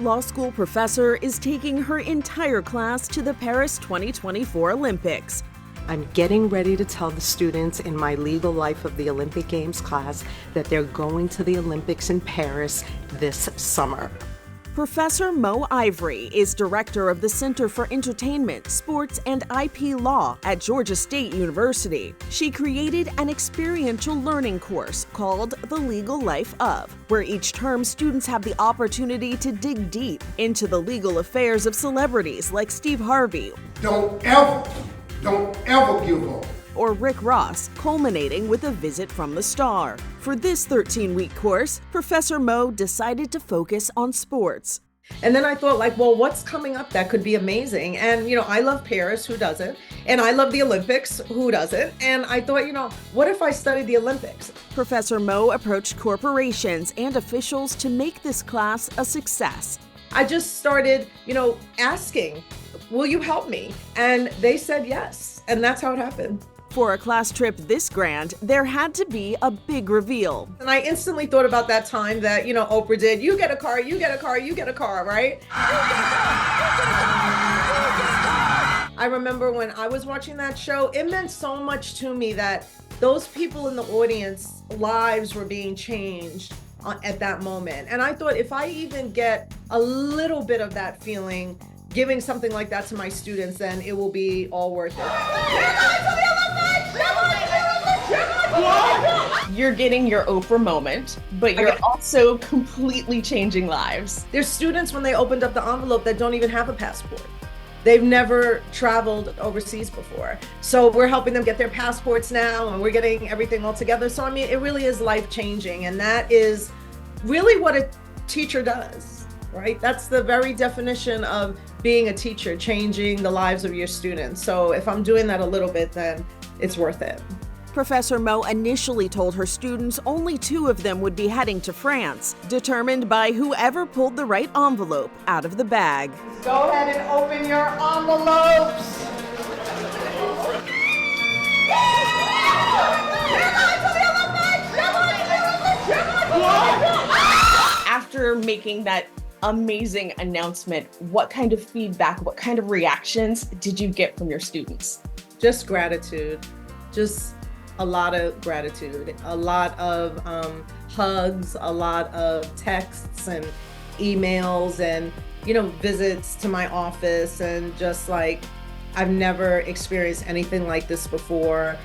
law school professor is taking her entire class to the Paris 2024 Olympics. I'm getting ready to tell the students in my Legal Life of the Olympic Games class that they're going to the Olympics in Paris this summer. Professor Mo Ivory is director of the Center for Entertainment, Sports, and IP Law at Georgia State University. She created an experiential learning course called The Legal Life of, where each term students have the opportunity to dig deep into the legal affairs of celebrities like Steve Harvey. Don't ever give up. Or Rick Ross, culminating with a visit from the star. For this 13-week course, Professor Mo decided to focus on sports. And then I thought, well, what's coming up that could be amazing? And, I love Paris, who doesn't? And I love the Olympics, who doesn't? And I thought, what if I studied the Olympics? Professor Mo approached corporations and officials to make this class a success. I just started, asking, will you help me? And they said yes. And that's how it happened. For a class trip this grand, there had to be a big reveal. And I instantly thought about that time that, Oprah did, you get a car, you get a car, you get a car, right? I remember when I was watching that show, it meant so much to me that those people in the audience, lives were being changed at that moment. And I thought if I even get a little bit of that feeling, giving something like that to my students, then it will be all worth it. You're getting your Oprah moment, but you're also completely changing lives. There's students, when they opened up the envelope, that don't even have a passport. They've never traveled overseas before. So we're helping them get their passports now, and we're getting everything all together. So, it really is life-changing, and that is really what a teacher does, right? That's the very definition of being a teacher, changing the lives of your students. So if I'm doing that a little bit, then it's worth it. Professor Mo initially told her students only 2 of them would be heading to France, determined by whoever pulled the right envelope out of the bag. Go ahead and open your envelopes. After making that amazing announcement, what kind of feedback, what kind of reactions did you get from your students? Just gratitude, just a lot of gratitude, a lot of hugs, a lot of texts and emails and, visits to my office, and just like, I've never experienced anything like this before.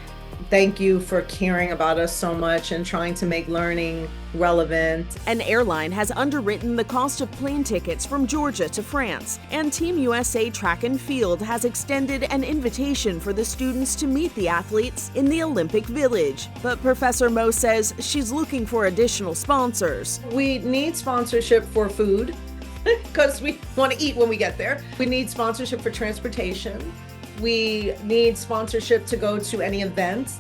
Thank you for caring about us so much and trying to make learning relevant. An airline has underwritten the cost of plane tickets from Georgia to France, and Team USA Track and Field has extended an invitation for the students to meet the athletes in the Olympic Village. But Professor Mo says she's looking for additional sponsors. We need sponsorship for food because we want to eat when we get there. We need sponsorship for transportation. We need sponsorship to go to any events.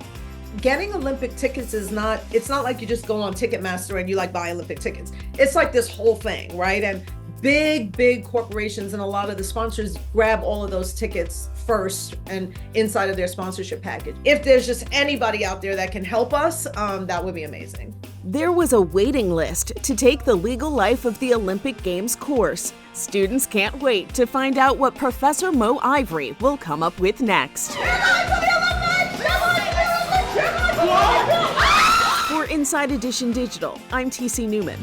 Getting Olympic tickets it's not like you just go on Ticketmaster and you buy Olympic tickets. It's like this whole thing, right? And big corporations and a lot of the sponsors grab all of those tickets first and inside of their sponsorship package. If there's just anybody out there that can help us, that would be amazing. There was a waiting list to take the Legal Life of the Olympic Games course. Students can't wait to find out what Professor Mo Ivory will come up with next. For Inside Edition Digital, I'm TC Newman.